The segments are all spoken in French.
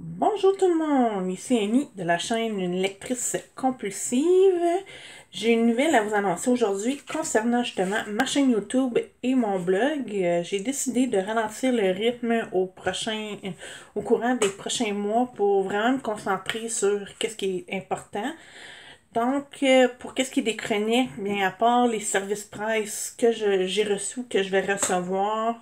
Bonjour tout le monde, ici Annie de la chaîne Une lectrice compulsive. J'ai une nouvelle à vous annoncer aujourd'hui concernant justement ma chaîne YouTube et mon blog. J'ai décidé de ralentir le rythme au courant des prochains mois pour vraiment me concentrer sur qu'est-ce qui est important. Donc, pour qu'est-ce qui est des chroniques, bien à part les services presse que j'ai reçus, que je vais recevoir,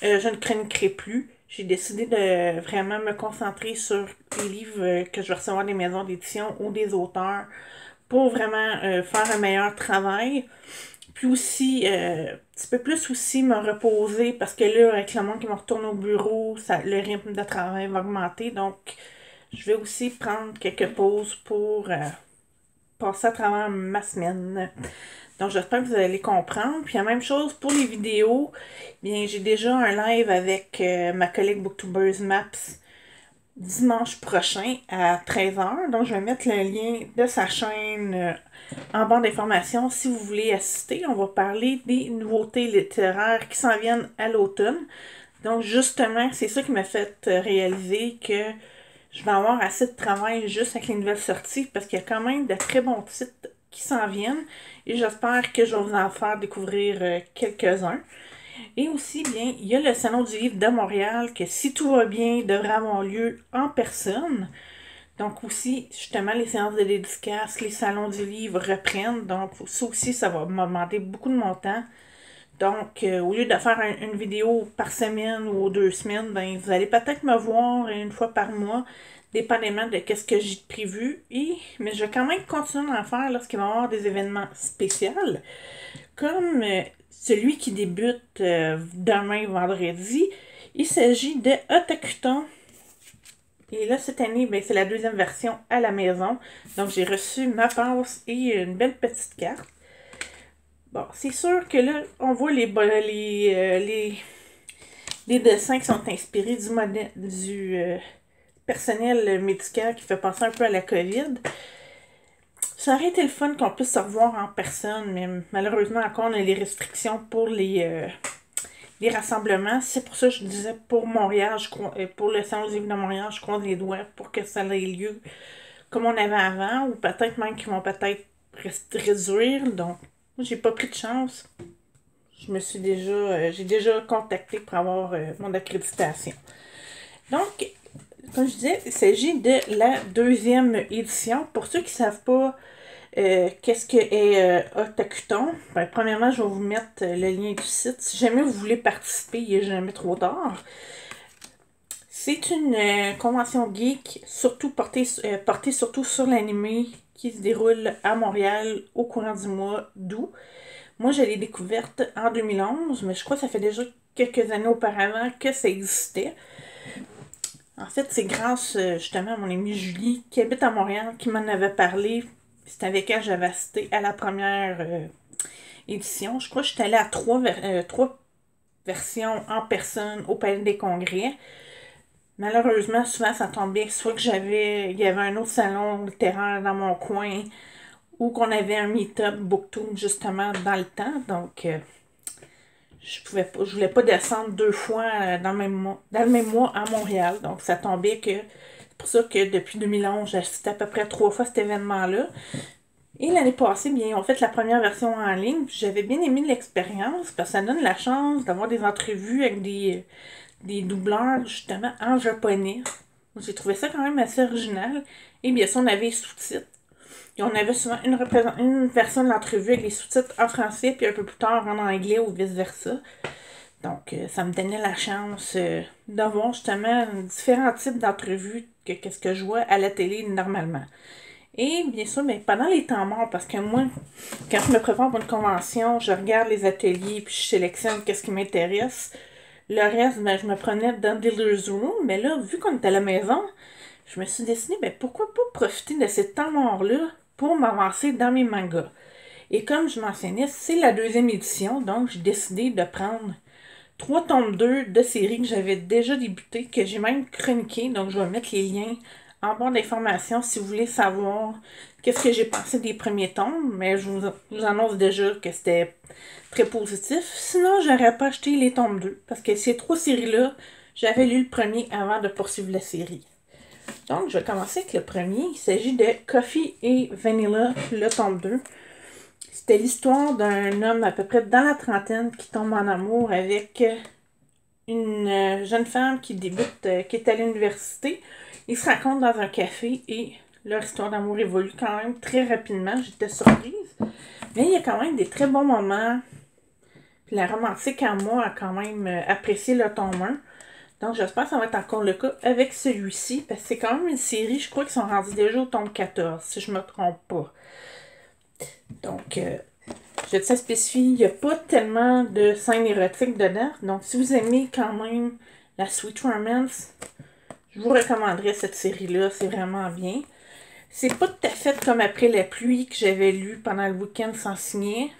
je ne chroniquerai plus. J'ai décidé de vraiment me concentrer sur les livres que je vais recevoir des maisons d'édition ou des auteurs pour vraiment faire un meilleur travail. Puis aussi, un petit peu plus aussi me reposer parce que là, avec le monde qui me retourne au bureau, le rythme de travail va augmenter. Donc, je vais aussi prendre quelques pauses pour passer à travers ma semaine. Donc, j'espère que vous allez comprendre. Puis, la même chose pour les vidéos. Bien, j'ai déjà un live avec ma collègue Booktubers Maps dimanche prochain à 13h. Donc, je vais mettre le lien de sa chaîne en barre d'informations si vous voulez assister. On va parler des nouveautés littéraires qui s'en viennent à l'automne. Donc, justement, c'est ça qui m'a fait réaliser que je vais avoir assez de travail juste avec les nouvelles sorties parce qu'il y a quand même de très bons titres qui s'en viennent et j'espère que je vais vous en faire découvrir quelques-uns. Et aussi, bien, il y a le Salon du livre de Montréal que, si tout va bien, devrait avoir lieu en personne. Donc aussi, justement, les séances de dédicaces, les salons du livre reprennent. Donc ça aussi, ça va me demander beaucoup de mon temps. Donc, au lieu de faire une vidéo par semaine ou 2 semaines, ben, vous allez peut-être me voir une fois par mois, dépendamment de ce que j'ai prévu. Mais je vais quand même continuer à en faire lorsqu'il va y avoir des événements spéciaux, comme celui qui débute demain, vendredi. Il s'agit de Otakuton. Et là, cette année, ben, c'est la deuxième version à la maison. Donc, j'ai reçu ma passe et une belle petite carte. Bon, c'est sûr que là, on voit les dessins qui sont inspirés du personnel médical qui fait penser un peu à la COVID. Ça aurait été le fun qu'on puisse se revoir en personne, mais malheureusement, encore, on a les restrictions pour les rassemblements. C'est pour ça que je disais pour Montréal, pour le Salon du livre de Montréal, je croise les doigts pour que ça ait lieu comme on avait avant, ou peut-être même qu'ils vont peut-être réduire. Donc, moi, j'ai pas pris de chance. J'ai déjà contacté pour avoir mon accréditation. Donc, comme je disais, il s'agit de la deuxième édition. Pour ceux qui ne savent pas qu'est-ce que est Otakuton, ben, premièrement, je vais vous mettre le lien du site. Si jamais vous voulez participer, il n'est jamais trop tard. C'est une convention geek, portée surtout sur l'anime qui se déroule à Montréal au courant du mois d'août. Moi, je l'ai découverte en 2011, mais je crois que ça fait déjà quelques années auparavant que ça existait. En fait, c'est grâce justement à mon amie Julie qui habite à Montréal qui m'en avait parlé. C'est avec elle que j'avais assisté à la première édition. Je crois que j'étais allée à trois versions en personne au Palais des Congrès. Malheureusement, souvent, ça tombait soit il y avait un autre salon littéraire dans mon coin ou qu'on avait un meet-up booktube justement dans le temps. Donc, je voulais pas descendre 2 fois dans le même mois à Montréal. Donc, ça tombait que c'est pour ça que depuis 2011, j'ai assisté à peu près 3 fois à cet événement-là. Et l'année passée, bien, on fait la première version en ligne. J'avais bien aimé l'expérience parce que ça donne la chance d'avoir des entrevues avec des doubleurs, justement, en japonais. J'ai trouvé ça quand même assez original. Et bien sûr, on avait les sous-titres. Et on avait souvent une version de l'entrevue avec les sous-titres en français, puis un peu plus tard en anglais ou vice-versa. Donc, ça me donnait la chance d'avoir justement différents types d'entrevues que ce que je vois à la télé normalement. Et bien sûr, mais pendant les temps morts, parce que moi, quand je me prépare pour une convention, je regarde les ateliers puis je sélectionne qu'est-ce qui m'intéresse. Le reste, ben, je me prenais dans Dealer's Room, mais là, vu qu'on était à la maison, je me suis décidé, ben, pourquoi pas profiter de ces temps morts-là pour m'avancer dans mes mangas. Et comme je mentionnais, c'est la deuxième édition, donc j'ai décidé de prendre 3 tomes 2 de séries que j'avais déjà débuté, que j'ai même chroniqué, donc je vais mettre les liens en barre d'informations si vous voulez savoir qu'est-ce que j'ai pensé des premiers tomes, mais je vous annonce déjà que c'était très positif. Sinon, j'aurais pas acheté les tomes 2, parce que ces 3 séries-là, j'avais lu le premier avant de poursuivre la série. Donc, je vais commencer avec le premier. Il s'agit de Coffee et Vanilla, le tome 2. C'était l'histoire d'un homme à peu près dans la trentaine qui tombe en amour avec une jeune femme qui débute, qui est à l'université. Ils se rencontrent dans un café et leur histoire d'amour évolue quand même très rapidement. J'étais surprise. Mais il y a quand même des très bons moments. Puis la romantique en moi a quand même apprécié le tome 1. Donc j'espère que ça va être encore le cas avec celui-ci. Parce que c'est quand même une série, je crois qu'ils sont rendus déjà au tome 14, si je me trompe pas. Donc, je tiens à spécifier, il n'y a pas tellement de scènes érotiques dedans. Donc, si vous aimez quand même la Sweet Romance, je vous recommanderais cette série-là. C'est vraiment bien. C'est pas tout à fait comme Après la pluie que j'avais lu pendant le week-end sans signer.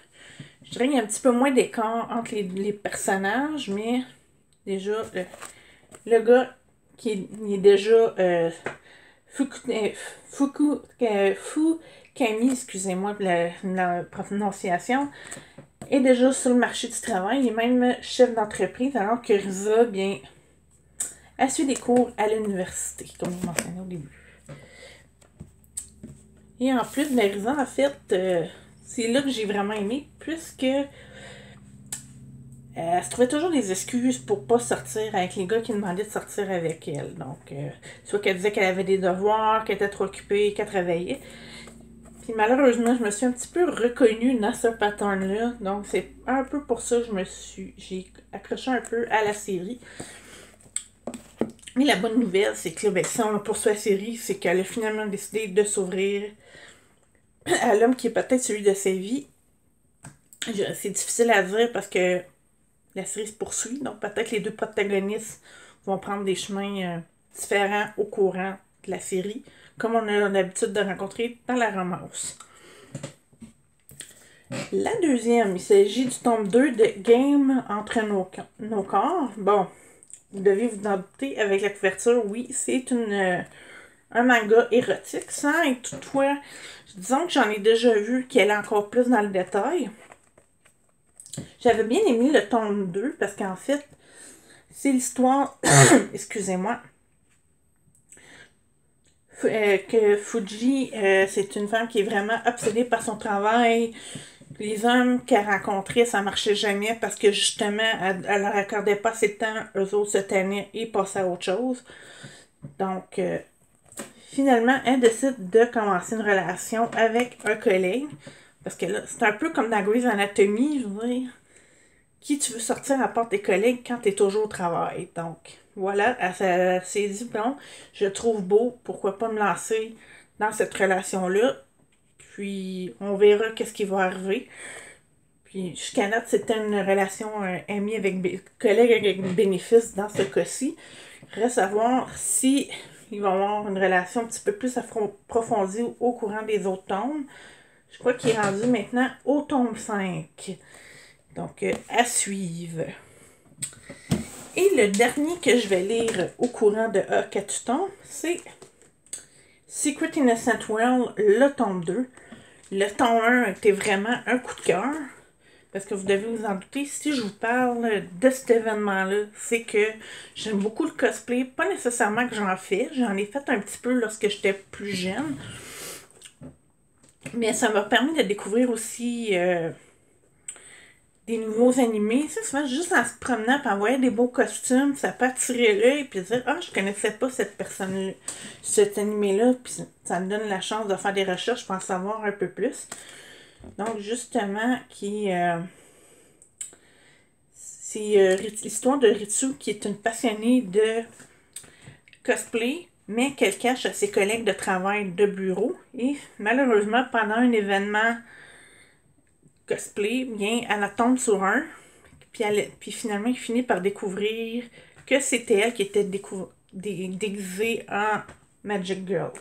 Je dirais qu'il y a un petit peu moins d'écart entre les personnages, mais déjà, le gars il est déjà Fukami, excusez-moi pour la prononciation, est déjà sur le marché du travail. Il est même chef d'entreprise, alors que Risa, bien, a suivi des cours à l'université, comme je mentionnais au début. Et en plus, Risa, en fait, c'est là que j'ai vraiment aimé, puisque elle se trouvait toujours des excuses pour pas sortir avec les gars qui demandaient de sortir avec elle. Donc, soit qu'elle disait qu'elle avait des devoirs, qu'elle était trop occupée, qu'elle travaillait. Puis malheureusement, je me suis un petit peu reconnue dans ce pattern-là. Donc, c'est un peu pour ça que j'ai accroché un peu à la série. Mais la bonne nouvelle, c'est que là, ben, si on poursuit la série, c'est qu'elle a finalement décidé de s'ouvrir à l'homme qui est peut-être celui de sa vie. C'est difficile à dire parce que la série se poursuit. Donc, peut-être que les deux protagonistes vont prendre des chemins différents au courant de la série, comme on a l'habitude de rencontrer dans la romance. La deuxième, il s'agit du tome 2 de Game entre nos corps. Bon, vous devez vous en douter avec la couverture, oui, c'est un manga érotique, sans être toutefois, disons que j'en ai déjà vu qu'elle est encore plus dans le détail. J'avais bien aimé le tome 2 parce qu'en fait, c'est l'histoire, excusez-moi, que Fuji, c'est une femme qui est vraiment obsédée par son travail. Les hommes qu'elle rencontrait, ça marchait jamais parce que justement, elle leur accordait pas assez de temps, eux autres se tenaient et passaient à autre chose. Donc, finalement, elle décide de commencer une relation avec un collègue. Parce que là, c'est un peu comme dans Grey's Anatomy, je veux dire. Qui tu veux sortir à part tes collègues quand tu es toujours au travail. Donc, voilà, elle s'est dit, bon, je trouve beau, pourquoi pas me lancer dans cette relation-là. Puis, on verra qu'est-ce qui va arriver. Puis, jusqu'à date, c'était une relation amie avec collègue avec bénéfice dans ce cas-ci. Reste à voir si ils vont avoir une relation un petit peu plus approfondie au courant des autres tomes. Je crois qu'il est rendu maintenant au tome 5. Donc, à suivre. Et le dernier que je vais lire au courant de Akatsuton, c'est Secret Innocent World, le tome 2. Le tome 1 était vraiment un coup de cœur. Parce que vous devez vous en douter, si je vous parle de cet événement-là, c'est que j'aime beaucoup le cosplay. Pas nécessairement que j'en fais. J'en ai fait un petit peu lorsque j'étais plus jeune. Mais ça m'a permis de découvrir aussi des nouveaux animés. Ça, souvent, juste en se promenant et en voyant des beaux costumes, ça peut attirer l'œil et dire ah, je connaissais pas cette personne-là, cet animé-là. Puis ça me donne la chance de faire des recherches pour en savoir un peu plus. Donc, justement, c'est l'histoire de Ritsu qui est une passionnée de cosplay, mais qu'elle cache à ses collègues de travail de bureau. Et malheureusement, pendant un événement cosplay, bien, elle tombe sur un. Puis finalement, il finit par découvrir que c'était elle qui était déguisée en Magic Girl.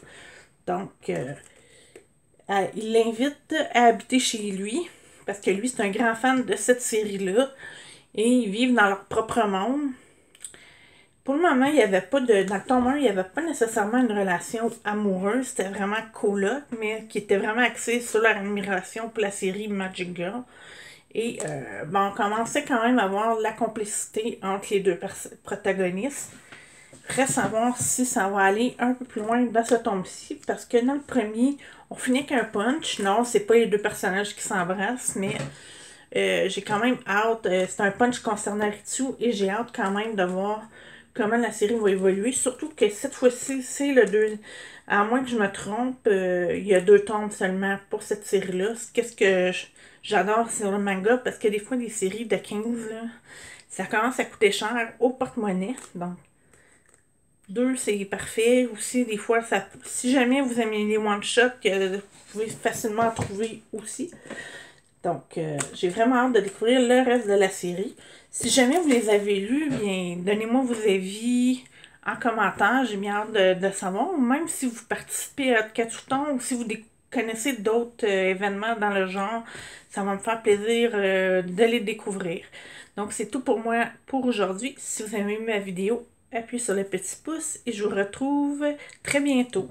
Donc, il l'invite à habiter chez lui, parce que lui, c'est un grand fan de cette série-là. Et ils vivent dans leur propre monde. Pour le moment, il y avait pas dans le tome 1, il n'y avait pas nécessairement une relation amoureuse. C'était vraiment coloc, mais qui était vraiment axée sur leur admiration pour la série Magic Girl. Et on commençait quand même à voir la complicité entre les deux protagonistes. Reste à voir si ça va aller un peu plus loin dans ce tome-ci, parce que dans le premier, on finit qu'un punch. Non, c'est pas les deux personnages qui s'embrassent, mais j'ai quand même hâte. C'est un punch concernant Ritsu, et j'ai hâte quand même de voir comment la série va évoluer. Surtout que cette fois-ci, c'est le 2. À moins que je me trompe, il y a 2 tomes seulement pour cette série-là. Qu'est-ce que j'adore sur le manga, parce que des fois, des séries de 15, là, ça commence à coûter cher au porte-monnaie. Donc, 2 c'est parfait. Aussi, des fois, si jamais vous aimez les one-shots, vous pouvez facilement en trouver aussi. Donc, j'ai vraiment hâte de découvrir le reste de la série. Si jamais vous les avez lus, bien, donnez-moi vos avis en commentaire. J'ai bien hâte de savoir. Ou même si vous participez à Katsuton ou si vous connaissez d'autres événements dans le genre, ça va me faire plaisir de les découvrir. Donc, c'est tout pour moi pour aujourd'hui. Si vous avez aimé ma vidéo, appuyez sur le petit pouce et je vous retrouve très bientôt.